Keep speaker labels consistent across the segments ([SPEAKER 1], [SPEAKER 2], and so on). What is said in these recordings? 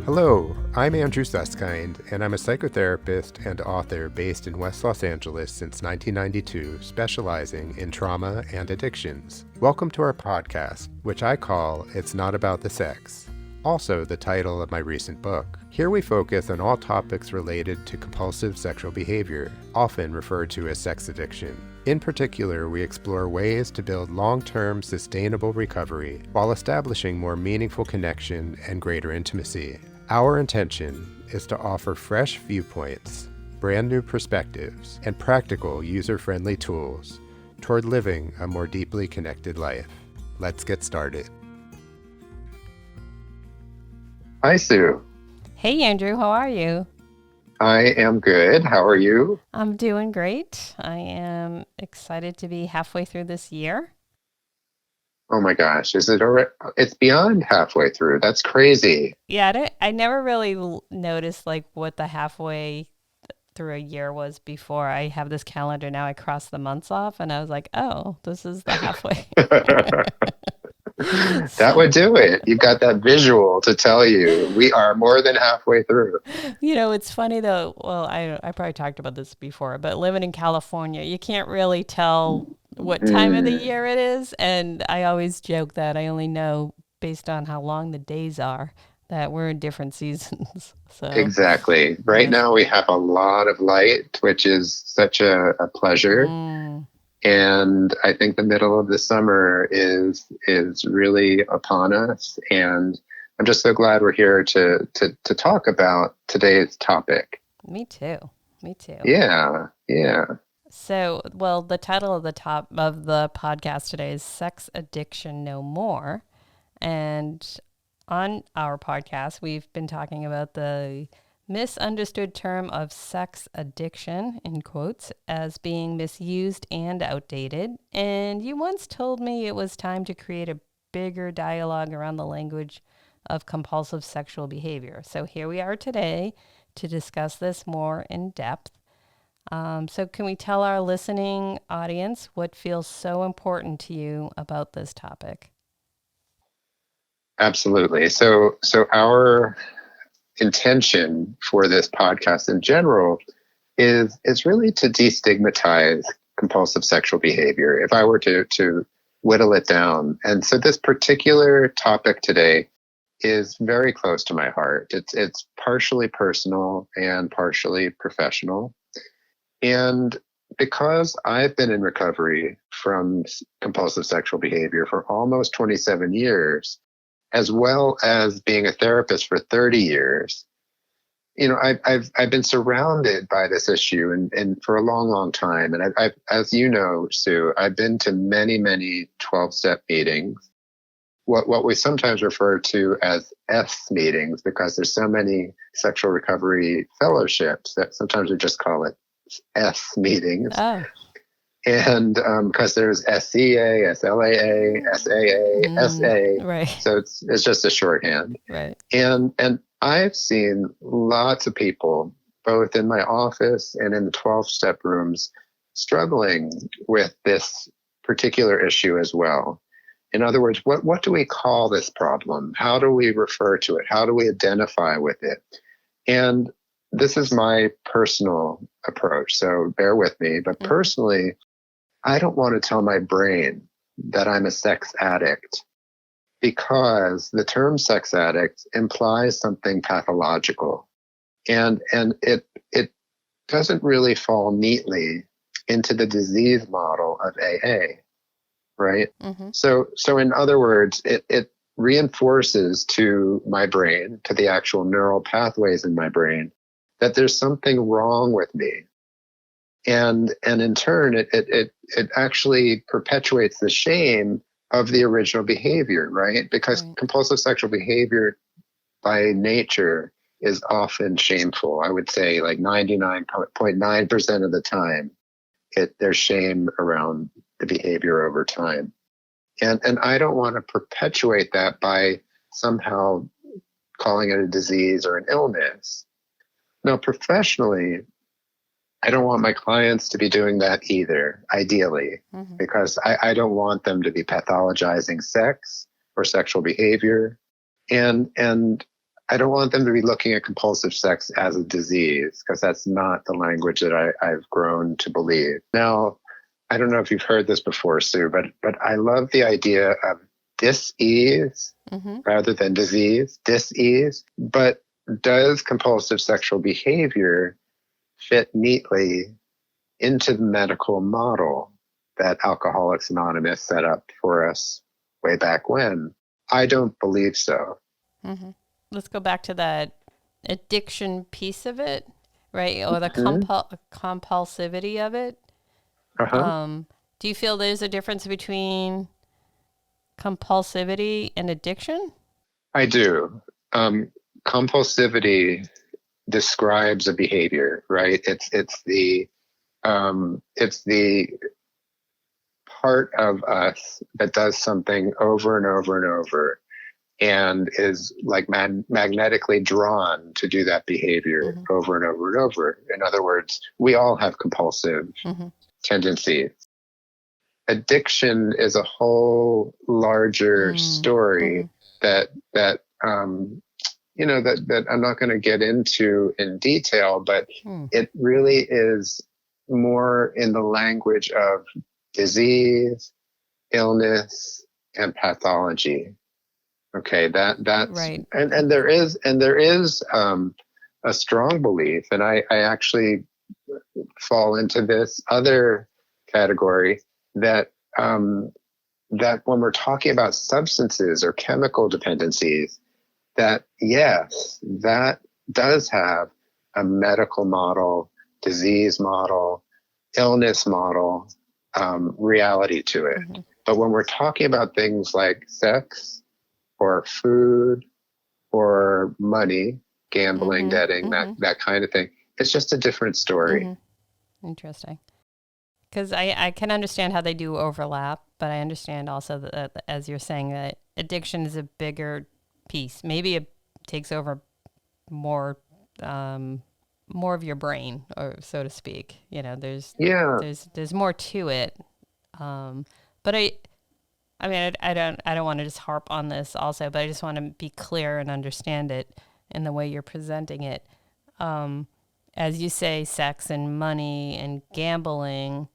[SPEAKER 1] Hello, I'm Andrew Susskind, and I'm a psychotherapist and author based in West Los Angeles since 1992, specializing in trauma and addictions. Welcome to our podcast, which I call It's Not About the Sex, also the title of my recent book. Here we focus on all topics related to compulsive sexual behavior, often referred to as sex addiction. In particular, we explore ways to build long-term sustainable recovery while establishing more meaningful connection and greater intimacy. Our intention is to offer fresh viewpoints, brand new perspectives, and practical user-friendly tools toward living a more deeply connected life. Let's get started.
[SPEAKER 2] Hi, Sue.
[SPEAKER 3] Hey, Andrew, how are you?
[SPEAKER 2] I am good. How are you?
[SPEAKER 3] I'm doing great. I am excited to be halfway through this year.
[SPEAKER 2] Oh my gosh, is it already? It's beyond halfway through. That's crazy.
[SPEAKER 3] Yeah, I never really noticed like what the halfway through a year was before. I have this calendar now. I cross the months off, and I was like, oh, this is the halfway.
[SPEAKER 2] That would do it. You've got that visual to tell you we are more than halfway through.
[SPEAKER 3] You know, it's funny though. Well, I probably talked about this before, but living in California, you can't really tell what time of the year it is. And I always joke that I only know based on how long the days are that we're in different seasons. So
[SPEAKER 2] Exactly. Right now we have a lot of light, which is such a pleasure. And I think the middle of the summer is really upon us. And I'm just so glad we're here to talk about today's topic.
[SPEAKER 3] Me too.
[SPEAKER 2] Yeah.
[SPEAKER 3] So, well, the title of the top of the podcast today is Sex Addiction No More. And on our podcast, we've been talking about the misunderstood term of sex addiction, in quotes, as being misused and outdated. And you once told me it was time to create a bigger dialogue around the language of compulsive sexual behavior. So here we are today to discuss this more in depth. So can we tell our listening audience what feels so important to you about this topic?
[SPEAKER 2] Absolutely. So our intention for this podcast in general is really to destigmatize compulsive sexual behavior, if I were to whittle it down. And so this particular topic today is very close to my heart. It's partially personal and partially professional. And because I've been in recovery from compulsive sexual behavior for almost 27 years, as well as being a therapist for 30 years, you know, I've been surrounded by this issue and for a long time. And I've, as you know, Sue, I've been to many 12-step meetings, what we sometimes refer to as S meetings, because there's so many sexual recovery fellowships that sometimes we just call it S meetings.
[SPEAKER 3] Oh.
[SPEAKER 2] And because there's SCA, SLAA, SAA, SA,
[SPEAKER 3] right.
[SPEAKER 2] So it's just a shorthand.
[SPEAKER 3] Right.
[SPEAKER 2] And I've seen lots of people, both in my office and in the 12-step rooms, struggling with this particular issue as well. In other words, what do we call this problem? How do we refer to it? How do we identify with it? And this is my personal approach, so bear with me. But personally, I don't want to tell my brain that I'm a sex addict, because the term sex addict implies something pathological, and it doesn't really fall neatly into the disease model of AA, right? Mm-hmm. So in other words, it reinforces to my brain, to the actual neural pathways in my brain, that there's something wrong with me. And in turn, it actually perpetuates the shame of the original behavior, right? Because compulsive sexual behavior by nature is often shameful. I would say like 99.9% of the time, there's shame around the behavior over time. And I don't want to perpetuate that by somehow calling it a disease or an illness. Now, professionally, I don't want my clients to be doing that either, ideally, because I don't want them to be pathologizing sex or sexual behavior. And I don't want them to be looking at compulsive sex as a disease, because that's not the language that I've grown to believe. Now, I don't know if you've heard this before, Sue, but I love the idea of dis-ease rather than disease, dis-ease. But does compulsive sexual behavior fit neatly into the medical model that Alcoholics Anonymous set up for us way back when? I don't believe so.
[SPEAKER 3] Let's go back to that addiction piece of it, right? Or the compulsivity of it. Do you feel there's a difference between compulsivity and addiction?
[SPEAKER 2] I do. Compulsivity describes a behavior, right? It's the part of us that does something over and over and over, and is like magnetically drawn to do that behavior over and over and over. In other words, we all have compulsive tendencies. Addiction is a whole larger story that that I'm not going to get into in detail, but it really is more in the language of disease, illness, and pathology. Okay, that's
[SPEAKER 3] right.
[SPEAKER 2] And there is a strong belief, and I actually fall into this other category, that that when we're talking about substances or chemical dependencies, that yes, that does have a medical model, disease model, illness model, reality to it. But when we're talking about things like sex or food or money, gambling, betting, that kind of thing, it's just a different story.
[SPEAKER 3] Interesting. Because I can understand how they do overlap, but I understand also that, as you're saying, that addiction is a bigger piece. Maybe it takes over more of your brain, or so to speak. There's more to it. But I mean, I don't want to just harp on this also, but I just want to be clear and understand it in the way you're presenting it. As you say, sex and money and gambling,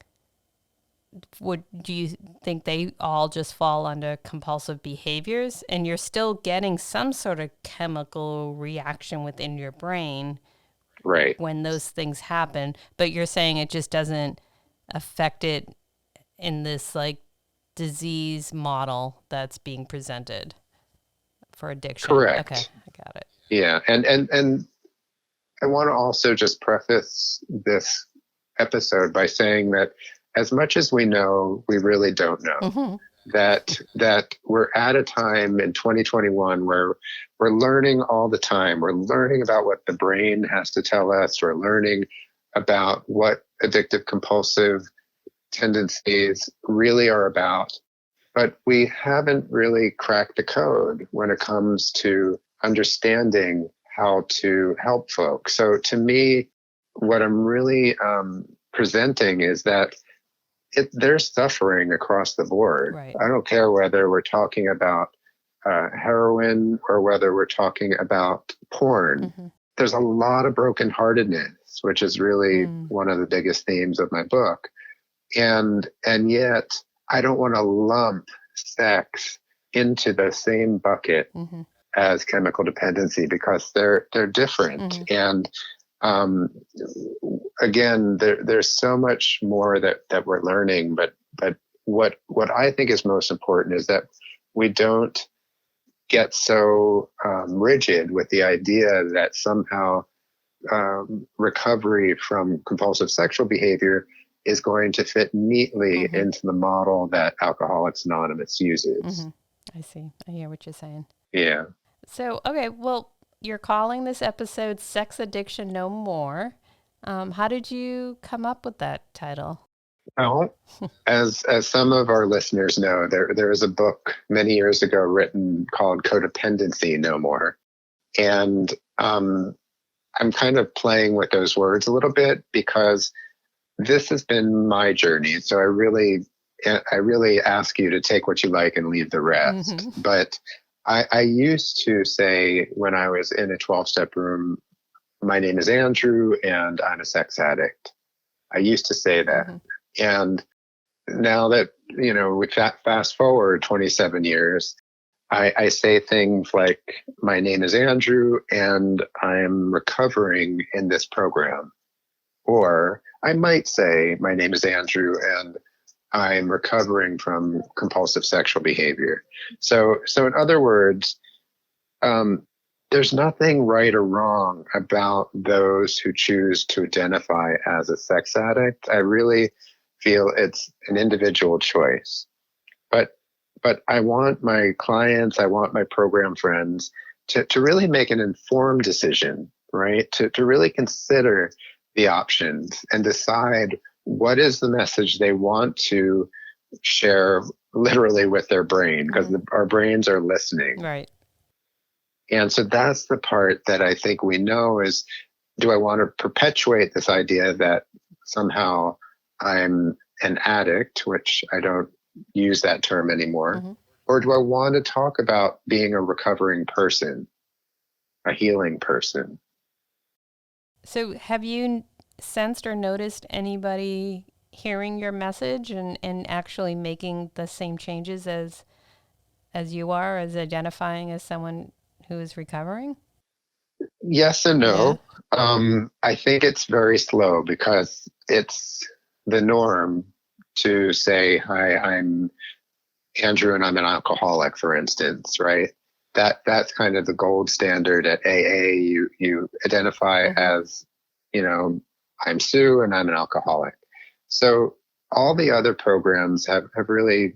[SPEAKER 3] do you think they all just fall under compulsive behaviors, and you're still getting some sort of chemical reaction within your brain,
[SPEAKER 2] right,
[SPEAKER 3] when those things happen, but you're saying it just doesn't affect it in this like disease model that's being presented for addiction?
[SPEAKER 2] Correct.
[SPEAKER 3] Okay, I got it.
[SPEAKER 2] Yeah, and I want to also just preface this episode by saying that as much as we know, we really don't know. That we're at a time in 2021 where we're learning all the time. We're learning about what the brain has to tell us. We're learning about what addictive compulsive tendencies really are about. But we haven't really cracked the code when it comes to understanding how to help folks. So to me, what I'm really presenting is that they're suffering across the board.
[SPEAKER 3] Right.
[SPEAKER 2] I don't care whether we're talking about heroin or whether we're talking about porn. There's a lot of brokenheartedness, which is really one of the biggest themes of my book. And yet I don't want to lump sex into the same bucket as chemical dependency, because they're different. And again, there's so much more that we're learning, but what I think is most important is that we don't get so rigid with the idea that somehow recovery from compulsive sexual behavior is going to fit neatly into the model that Alcoholics Anonymous uses.
[SPEAKER 3] I see. I hear what you're saying.
[SPEAKER 2] Yeah.
[SPEAKER 3] So, okay, well, you're calling this episode Sex Addiction No More. How did you come up with that title?
[SPEAKER 2] Well, as some of our listeners know, there was a book many years ago written called Codependency No More. And I'm kind of playing with those words a little bit, because this has been my journey. So I really ask you to take what you like and leave the rest. But I used to say when I was in a 12-step room, my name is Andrew and I'm a sex addict. I used to say that. Mm-hmm. And now that, we fast forward 27 years, I say things like, my name is Andrew and I'm recovering in this program. Or I might say, my name is Andrew and I'm recovering from compulsive sexual behavior. So in other words, there's nothing right or wrong about those who choose to identify as a sex addict. I really feel it's an individual choice. But I want my clients, I want my program friends to really make an informed decision, right? To really consider the options and decide what is the message they want to share literally with their brain, because our brains are listening.
[SPEAKER 3] Right.
[SPEAKER 2] And so that's the part that I think we know is, do I want to perpetuate this idea that somehow I'm an addict, which I don't use that term anymore, or do I want to talk about being a recovering person, a healing person?
[SPEAKER 3] So have you sensed or noticed anybody hearing your message and actually making the same changes as you are, as identifying as someone who is recovering?
[SPEAKER 2] Yes and no. Yeah. I think it's very slow because it's the norm to say, hi, I'm Andrew and I'm an alcoholic, for instance, right? That's kind of the gold standard at AA. You identify as, I'm Sue and I'm an alcoholic. So all the other programs have really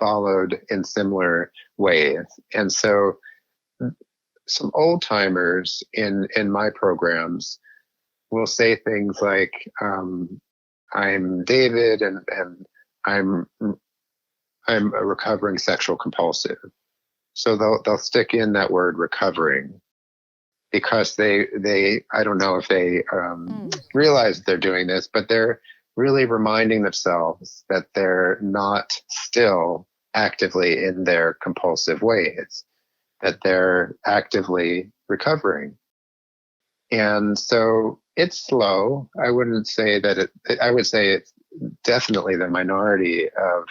[SPEAKER 2] followed in similar ways. And so some old timers in my programs will say things like, I'm David and I'm a recovering sexual compulsive. So they'll stick in that word recovering because they I don't know if they realize they're doing this, but they're really reminding themselves that they're not still actively in their compulsive ways, that they're actively recovering. And so it's slow. I wouldn't say that I would say it's definitely the minority of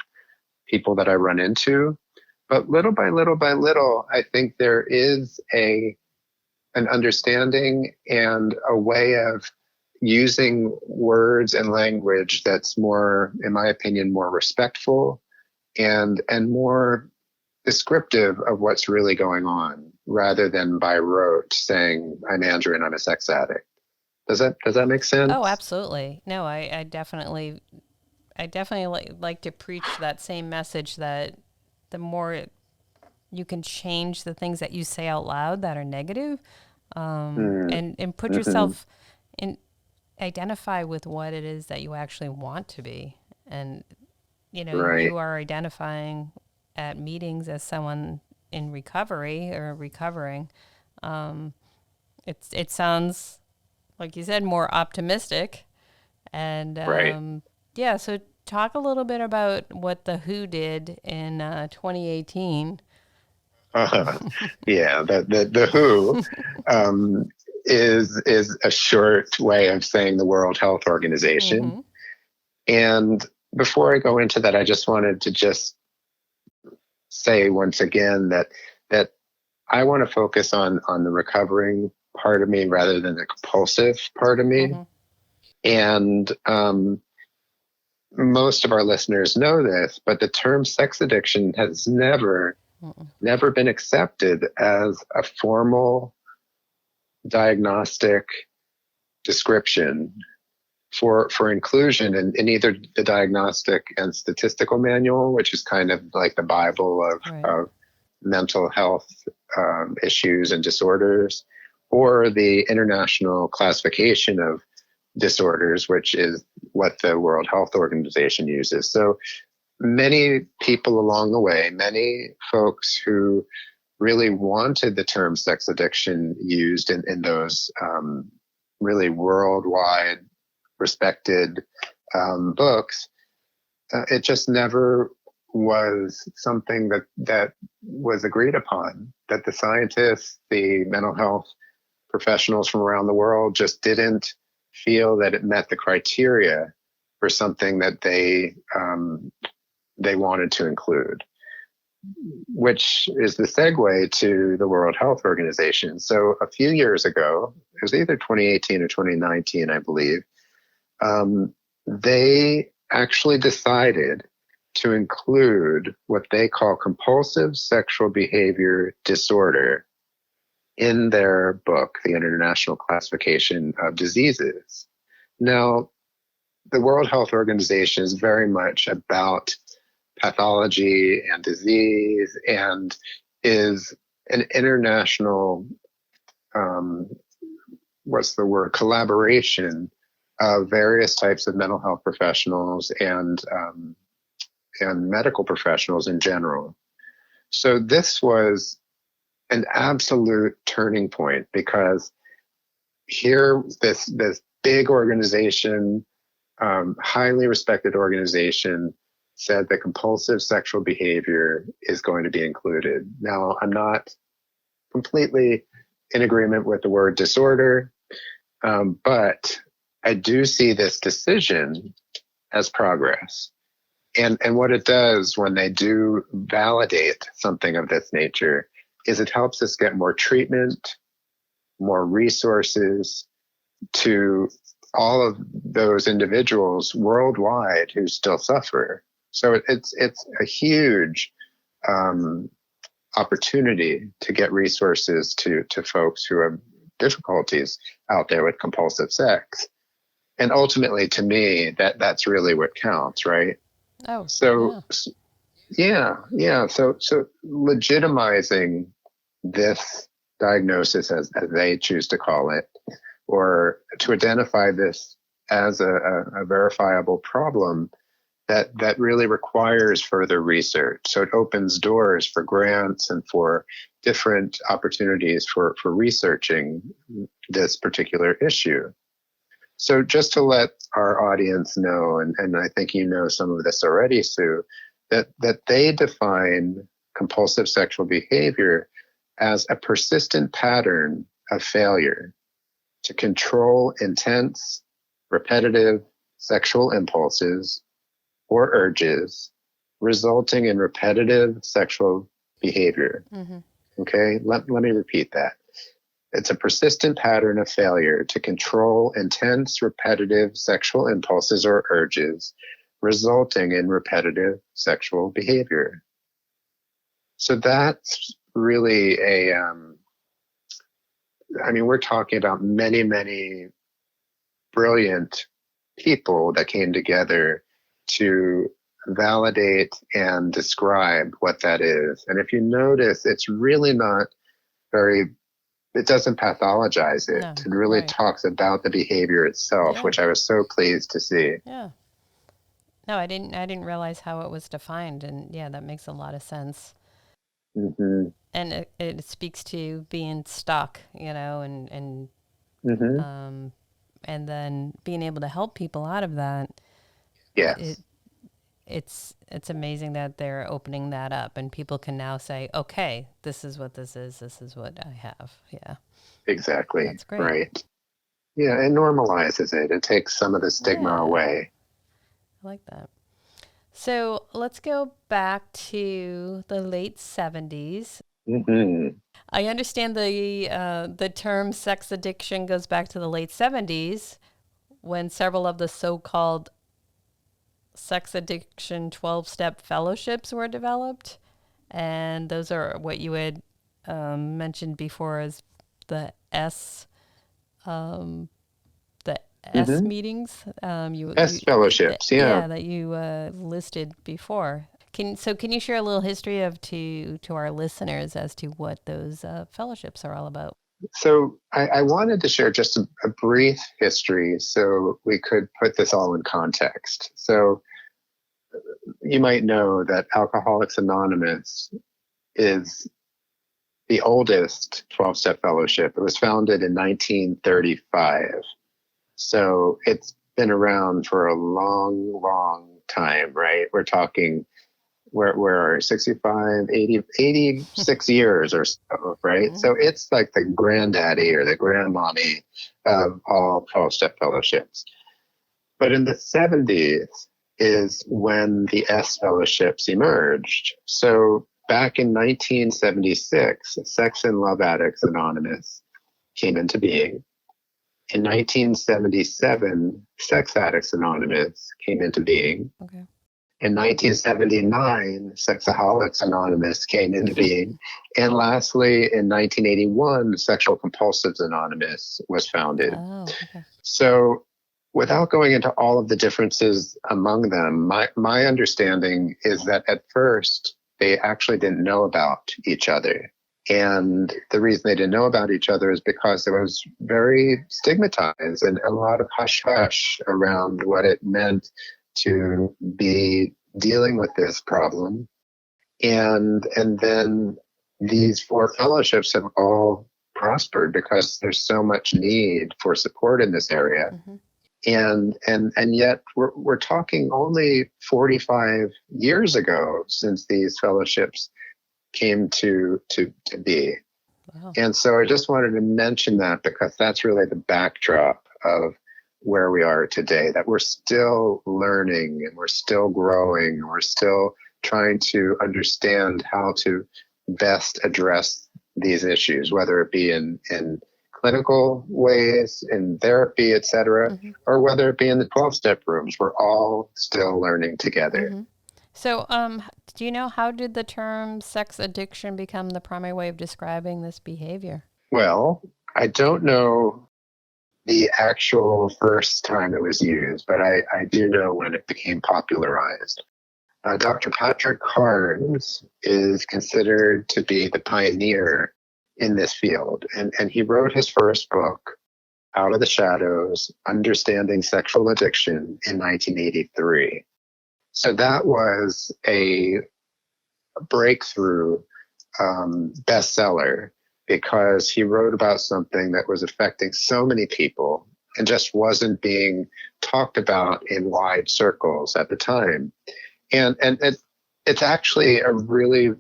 [SPEAKER 2] people that I run into. But little by little, I think there is an understanding and a way of using words and language that's more, in my opinion, more respectful and more descriptive of what's really going on, rather than by rote saying, I'm Andrew and I'm a sex addict. Does that make sense?
[SPEAKER 3] Oh, absolutely. No, I definitely like to preach that same message, that the more you can change the things that you say out loud that are negative, and put yourself in, identify with what it is that you actually want to be. And,
[SPEAKER 2] Right.
[SPEAKER 3] You are identifying at meetings as someone in recovery or recovering. It sounds, like you said, more optimistic. And
[SPEAKER 2] Right.
[SPEAKER 3] yeah, so talk a little bit about what the Who did in 2018.
[SPEAKER 2] Yeah, the Who is a short way of saying the World Health Organization. And before I go into that, I just wanted to just say once again that I want to focus on the recovering part of me rather than the compulsive part of me. And most of our listeners know this, but the term sex addiction has never been accepted as a formal diagnostic description for inclusion in either the Diagnostic and Statistical Manual, which is kind of like the Bible of mental health issues and disorders, or the International Classification of Disorders, which is what the World Health Organization uses. So many people along the way, many folks who really wanted the term sex addiction used in those really worldwide respected books, it just never was something that was agreed upon, that the scientists, the mental health professionals from around the world just didn't feel that it met the criteria for something that they wanted to include, which is the segue to the World Health Organization. So a few years ago, it was either 2018 or 2019, I believe, they actually decided to include what they call compulsive sexual behavior disorder in their book, the International Classification of Diseases. Now, the World Health Organization is very much about pathology and disease, and is an international, collaboration of various types of mental health professionals and medical professionals in general. So this was an absolute turning point, because here, this big organization, highly respected organization, said that compulsive sexual behavior is going to be included. Now, I'm not completely in agreement with the word disorder, but I do see this decision as progress. And what it does when they do validate something of this nature is it helps us get more treatment, more resources to all of those individuals worldwide who still suffer. So it's a huge opportunity to get resources to folks who have difficulties out there with compulsive sex. And ultimately, to me, that's really what counts, right?
[SPEAKER 3] Oh,
[SPEAKER 2] so yeah. So legitimizing this diagnosis, as they choose to call it, or to identify this as a verifiable problem that really requires further research. So it opens doors for grants and for different opportunities for researching this particular issue. So just to let our audience know, and I think you know some of this already, Sue, that they define compulsive sexual behavior as a persistent pattern of failure to control intense, repetitive sexual impulses or urges, resulting in repetitive sexual behavior.
[SPEAKER 3] Mm-hmm.
[SPEAKER 2] Okay, let me repeat that. It's a persistent pattern of failure to control intense, repetitive sexual impulses or urges, resulting in repetitive sexual behavior. So that's really we're talking about many, many brilliant people that came together to validate and describe what that is. And if you notice, it's really not it doesn't pathologize it.
[SPEAKER 3] No,
[SPEAKER 2] it really
[SPEAKER 3] right.
[SPEAKER 2] talks about the behavior itself, which I was so pleased to see.
[SPEAKER 3] Yeah. No, I didn't realize how it was defined, and yeah, that makes a lot of sense.
[SPEAKER 2] Mm-hmm.
[SPEAKER 3] And it speaks to being stuck, and
[SPEAKER 2] Mm-hmm.
[SPEAKER 3] and then being able to help people out of that.
[SPEAKER 2] Yes.
[SPEAKER 3] It's amazing that they're opening that up, and people can now say, okay, this is what this is. This is what I have. Yeah.
[SPEAKER 2] Exactly.
[SPEAKER 3] That's great.
[SPEAKER 2] Right. Yeah, it normalizes it. It takes some of the stigma away.
[SPEAKER 3] I like that. So let's go back to the late 70s.
[SPEAKER 2] Mm-hmm.
[SPEAKER 3] I understand the term sex addiction goes back to the late 70s, when several of the so-called sex addiction 12-step fellowships were developed. And those are what you had mentioned before as the S
[SPEAKER 2] Mm-hmm.
[SPEAKER 3] meetings.
[SPEAKER 2] S fellowships, yeah.
[SPEAKER 3] That you listed before. Can you share a little history to our listeners as to what those fellowships are all about?
[SPEAKER 2] So I wanted to share just a brief history so we could put this all in context. So you might know that Alcoholics Anonymous is the oldest 12-step fellowship. It was founded in 1935. So it's been around for a long, long time, right? We're talking where 65, 80, 86 years or so, right?
[SPEAKER 3] Mm-hmm.
[SPEAKER 2] So it's like the granddaddy or the grandmommy of all 12-step fellowships. But in the 70s is when the S fellowships emerged. So back in 1976, Sex and Love Addicts Anonymous came into being. In 1977, Sex Addicts Anonymous came into being.
[SPEAKER 3] Okay.
[SPEAKER 2] In 1979, Sexaholics Anonymous came into being. And lastly, in 1981, Sexual Compulsives Anonymous was founded.
[SPEAKER 3] Oh, okay.
[SPEAKER 2] So without going into all of the differences among them, my understanding is that at first, they actually didn't know about each other. And the reason they didn't know about each other is because it was very stigmatized and a lot of hush-hush around what it meant to be dealing with this problem. And then these four fellowships have all prospered because there's so much need for support in this area.
[SPEAKER 3] Mm-hmm.
[SPEAKER 2] And yet we're talking only 45 years ago since these fellowships came to be.
[SPEAKER 3] Wow.
[SPEAKER 2] And so I just wanted to mention that because that's really the backdrop of where we are today, that we're still learning and we're still growing and we're still trying to understand how to best address these issues, whether it be in clinical ways, in therapy, et cetera,
[SPEAKER 3] Mm-hmm.
[SPEAKER 2] or whether it be in the 12-step rooms. We're all still learning together.
[SPEAKER 3] Mm-hmm. So, do you know, how did the term sex addiction become the primary way of describing this behavior?
[SPEAKER 2] Well, I don't know the actual first time it was used, but I do know when it became popularized. Dr. Patrick Carnes is considered to be the pioneer in this field, and he wrote his first book, Out of the Shadows, Understanding Sexual Addiction, in 1983. So that was a breakthrough bestseller because he wrote about something that was affecting so many people and just wasn't being talked about in wide circles at the time. And it's actually a really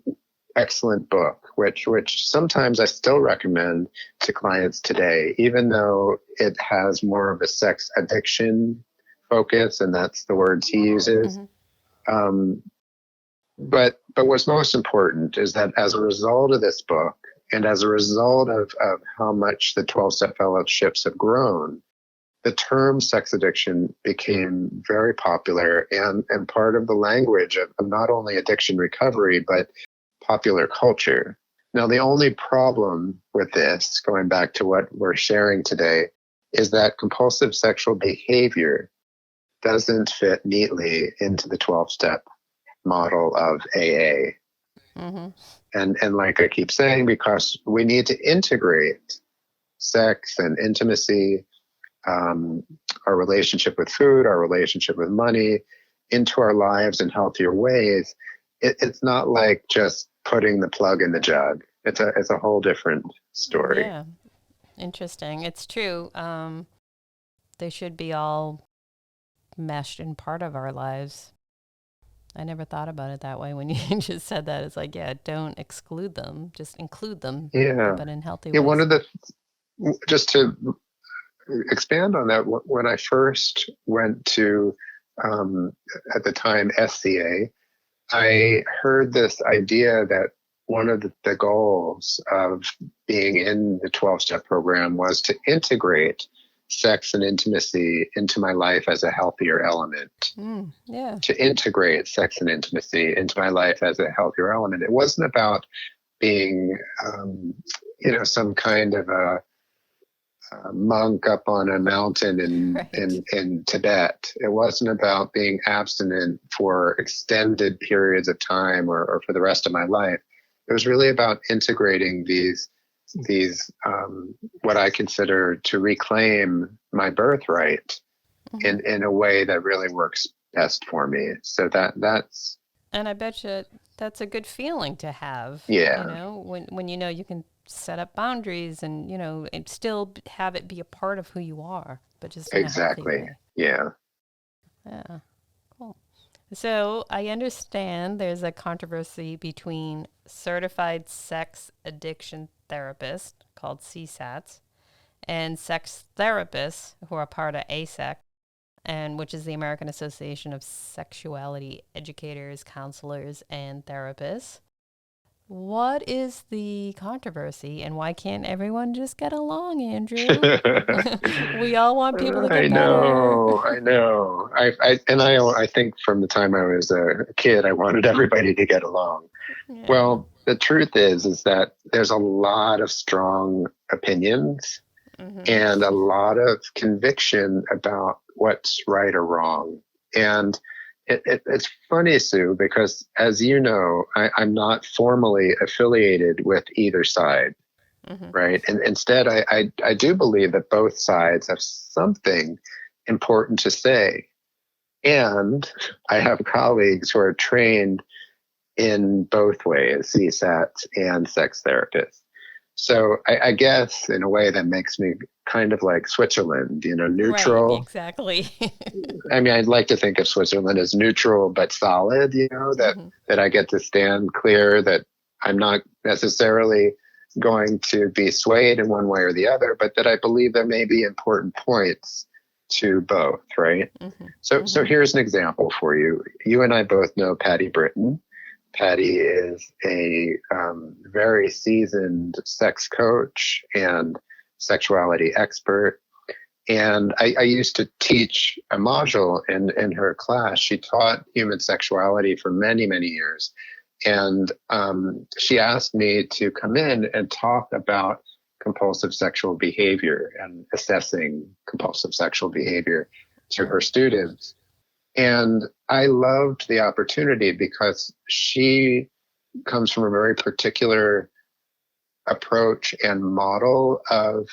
[SPEAKER 2] excellent book, which sometimes I still recommend to clients today, even though it has more of a sex addiction focus, and that's the words he uses.
[SPEAKER 3] Mm-hmm.
[SPEAKER 2] But what's most important is that as a result of this book, and as a result of how much the 12-step fellowships have grown, the term sex addiction became very popular and part of the language of not only addiction recovery, but popular culture. Now, the only problem with this, going back to what we're sharing today, is that compulsive sexual behavior doesn't fit neatly into the 12-step model of AA.
[SPEAKER 3] Mm-hmm.
[SPEAKER 2] And like I keep saying, because we need to integrate sex and intimacy, our relationship with food, our relationship with money into our lives in healthier ways. It's not like just putting the plug in the jug. It's a whole different story.
[SPEAKER 3] Yeah, interesting. It's true. They should be all meshed in part of our lives. I never thought about it that way when you just said that. It's like, yeah, don't exclude them, just include them,
[SPEAKER 2] Yeah.
[SPEAKER 3] but in healthy
[SPEAKER 2] Yeah.
[SPEAKER 3] ways.
[SPEAKER 2] One of the, just to expand on that, when I first went to, at the time, SCA, I heard this idea that one of the goals of being in the 12-step program was to integrate sex and intimacy into my life as a healthier element.
[SPEAKER 3] Yeah.
[SPEAKER 2] To integrate sex and intimacy into my life as a healthier element. It wasn't about being, some kind of a monk up on a mountain in Tibet. It wasn't about being abstinent for extended periods of time or for the rest of my life. It was really about integrating these what I consider to reclaim my birthright in a way that really works best for me. So that's.
[SPEAKER 3] And I bet you that's a good feeling to have.
[SPEAKER 2] Yeah.
[SPEAKER 3] You know, when you know you can set up boundaries and, and still have it be a part of who you are, but just in a healthy
[SPEAKER 2] Exactly.
[SPEAKER 3] way.
[SPEAKER 2] Yeah.
[SPEAKER 3] Yeah. Cool. So I understand there's a controversy between certified sex addiction therapists called CSATs and sex therapists who are part of ASEC, and which is the American Association of Sexuality Educators, Counselors, and Therapists. What is the controversy, and why can't everyone just get along, Andrew? We all want people to
[SPEAKER 2] I
[SPEAKER 3] get better.
[SPEAKER 2] know, I know. I think from the time I was a kid, I wanted everybody to get along.
[SPEAKER 3] Yeah.
[SPEAKER 2] Well, the truth is that there's a lot of strong opinions
[SPEAKER 3] Mm-hmm.
[SPEAKER 2] and a lot of conviction about what's right or wrong. And it's funny, Sue, because as you know, I'm not formally affiliated with either side,
[SPEAKER 3] Mm-hmm.
[SPEAKER 2] right? And instead, I do believe that both sides have something important to say. And I have colleagues who are trained in both ways, CSATs and sex therapists. So I guess in a way that makes me kind of like Switzerland,
[SPEAKER 3] Right,
[SPEAKER 2] neutral.
[SPEAKER 3] exactly.
[SPEAKER 2] I mean, I'd like to think of Switzerland as neutral but solid, that
[SPEAKER 3] Mm-hmm.
[SPEAKER 2] that I get to stand clear, that I'm not necessarily going to be swayed in one way or the other, but that I believe there may be important points to both, right?
[SPEAKER 3] Mm-hmm.
[SPEAKER 2] So
[SPEAKER 3] Mm-hmm.
[SPEAKER 2] here's an example for you. You and I both know Patty Britton. Patty is a very seasoned sex coach and sexuality expert. And I used to teach a module in her class. She taught human sexuality for many, many years. And she asked me to come in and talk about compulsive sexual behavior and assessing compulsive sexual behavior to her students. And I loved the opportunity because she comes from a very particular approach and model of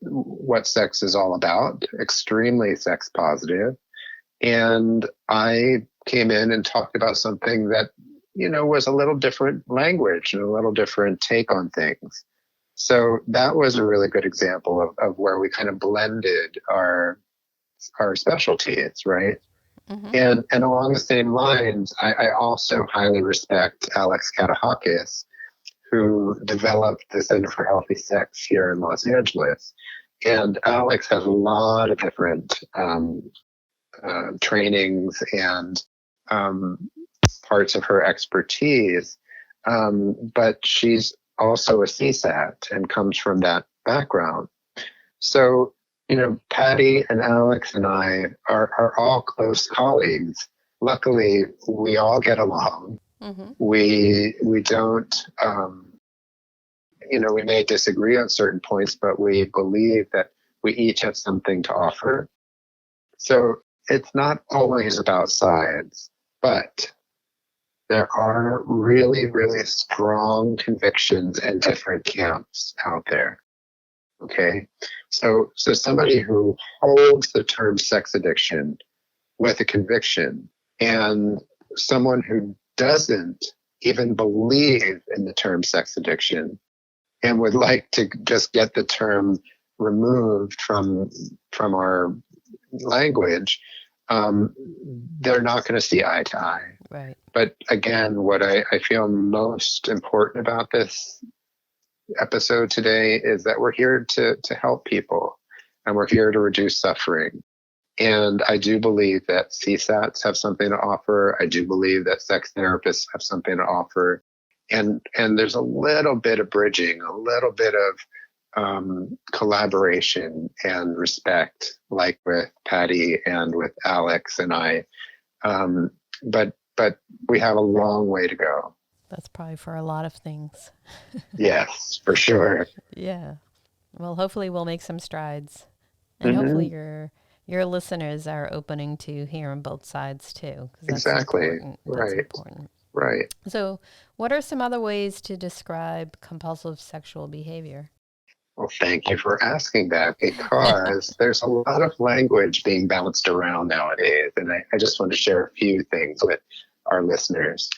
[SPEAKER 2] what sex is all about, extremely sex positive. And I came in and talked about something that, was a little different language and a little different take on things. So that was a really good example of where we kind of blended our specialties, right?
[SPEAKER 3] Mm-hmm.
[SPEAKER 2] And along the same lines, I also highly respect Alex Katahakis, who developed the Center for Healthy Sex here in Los Angeles. And Alex has a lot of different trainings and parts of her expertise, but she's also a CSAT and comes from that background. So, Patty and Alex and I are all close colleagues. Luckily, we all get along.
[SPEAKER 3] Mm-hmm.
[SPEAKER 2] We don't, we may disagree on certain points, but we believe that we each have something to offer. So it's not always about sides, but there are really, really strong convictions and different camps out there. Okay. So somebody who holds the term sex addiction with a conviction and someone who doesn't even believe in the term sex addiction and would like to just get the term removed from our language, they're not going to see eye to eye.
[SPEAKER 3] Right.
[SPEAKER 2] But again, what I feel most important about this episode today is that we're here to help people and we're here to reduce suffering. And I do believe that CSATs have something to offer. I do believe that sex therapists have something to offer. And there's a little bit of bridging, a little bit of collaboration and respect, like with Patty and with Alex and I. But we have a long way to go.
[SPEAKER 3] That's probably for a lot of things.
[SPEAKER 2] Yes, for sure.
[SPEAKER 3] Yeah. Well, hopefully we'll make some strides. And hopefully
[SPEAKER 2] Mm-hmm.
[SPEAKER 3] your listeners are opening to hearing both sides too, because that's
[SPEAKER 2] Exactly.
[SPEAKER 3] important. That's
[SPEAKER 2] Right.
[SPEAKER 3] important.
[SPEAKER 2] Right.
[SPEAKER 3] So, what are some other ways to describe compulsive sexual behavior?
[SPEAKER 2] Well, thank you for asking that because there's a lot of language being bounced around nowadays. And I just want to share a few things with our listeners.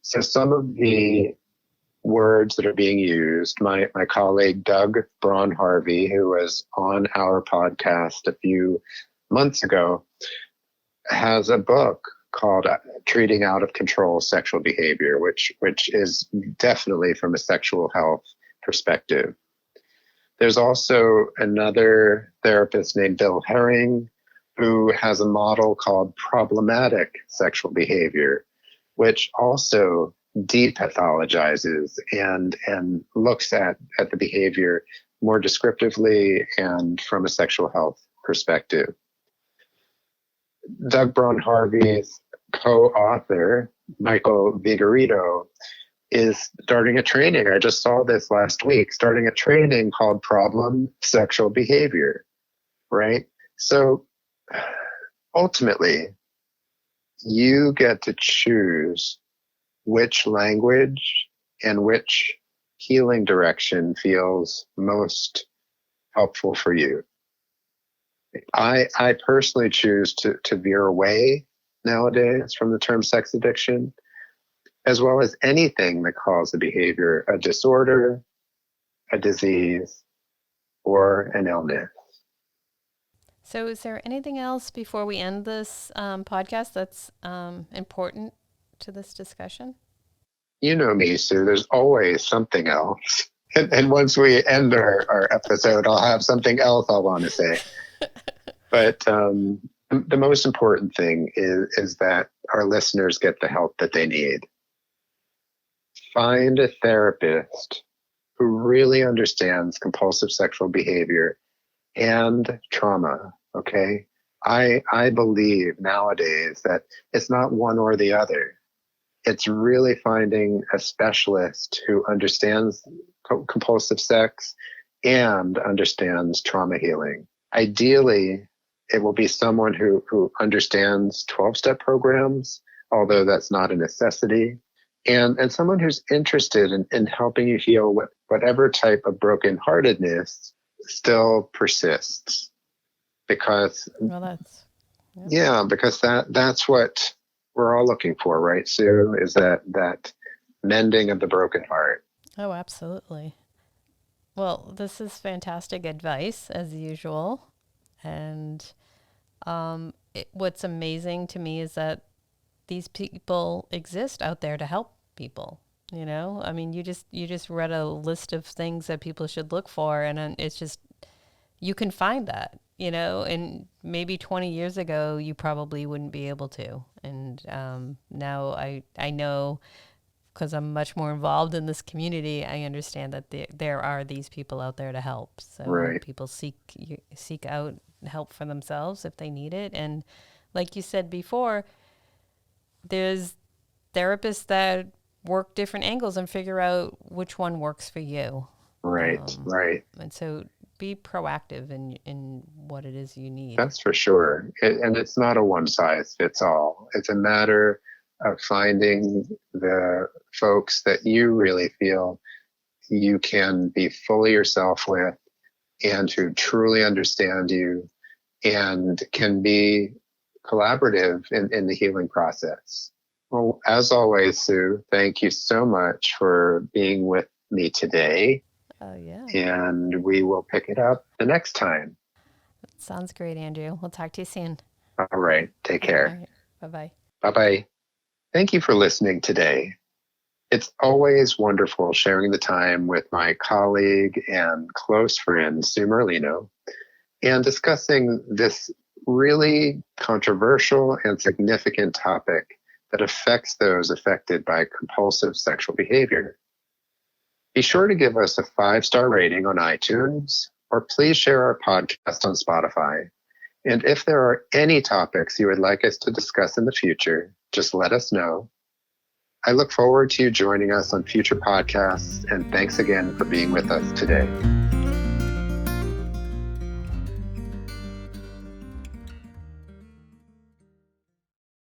[SPEAKER 2] So some of the words that are being used, my colleague Doug Braun Harvey, who was on our podcast a few months ago, has a book called treating out of control sexual behavior, which is definitely from a sexual health perspective. There's also another therapist named Bill Herring who has a model called problematic sexual behavior, which also depathologizes and looks at the behavior more descriptively and from a sexual health perspective. Doug Braun Harvey's co-author, Michael Vigorito, is starting a training. I just saw this last week, starting a training called Problem Sexual Behavior, right? So ultimately, you get to choose which language and which healing direction feels most helpful for you. I personally choose to veer away nowadays from the term sex addiction, as well as anything that calls the behavior a disorder, a disease, or an illness.
[SPEAKER 3] So is there anything else before we end this podcast that's important to this discussion?
[SPEAKER 2] You know me, Sue, there's always something else. And once we end our episode, I'll have something else I'll want to say. But the most important thing is that our listeners get the help that they need. Find a therapist who really understands compulsive sexual behavior and trauma, okay? I believe nowadays that it's not one or the other. It's really finding a specialist who understands compulsive sex and understands trauma healing. Ideally, it will be someone who understands 12-step programs, although that's not a necessity, and someone who's interested in helping you heal whatever type of brokenheartedness still persists. Because, because that's what we're all looking for, right, Sue? Is that mending of the broken heart.
[SPEAKER 3] Oh, absolutely. Well, this is fantastic advice, as usual. And what's amazing to me is that these people exist out there to help people. You know, I mean, you just read a list of things that people should look for, and it's just, you can find that, you know, and maybe 20 years ago, you probably wouldn't be able to. And now I know, because I'm much more involved in this community, I understand that there are these people out there to help. So
[SPEAKER 2] right.
[SPEAKER 3] People seek out help for themselves if they need it. And like you said before, there's therapists that work different angles and figure out which one works for you.
[SPEAKER 2] Right, right.
[SPEAKER 3] And so be proactive in what it is you need.
[SPEAKER 2] That's for sure. And it's not a one size fits all. It's a matter of finding the folks that you really feel you can be fully yourself with and who truly understand you and can be collaborative in the healing process. Well, as always, Sue, thank you so much for being with me today.
[SPEAKER 3] Oh, yeah.
[SPEAKER 2] And we will pick it up the next time.
[SPEAKER 3] Sounds great, Andrew. We'll talk to you soon.
[SPEAKER 2] All right. Take care.
[SPEAKER 3] All right. Bye-bye.
[SPEAKER 2] Bye-bye. Thank you for listening today. It's always wonderful sharing the time with my colleague and close friend, Sue Merlino, and discussing this really controversial and significant topic that affects those affected by compulsive sexual behavior. Be sure to give us a 5-star rating on iTunes, or please share our podcast on Spotify. And if there are any topics you would like us to discuss in the future, just let us know. I look forward to you joining us on future podcasts, and thanks again for being with us today.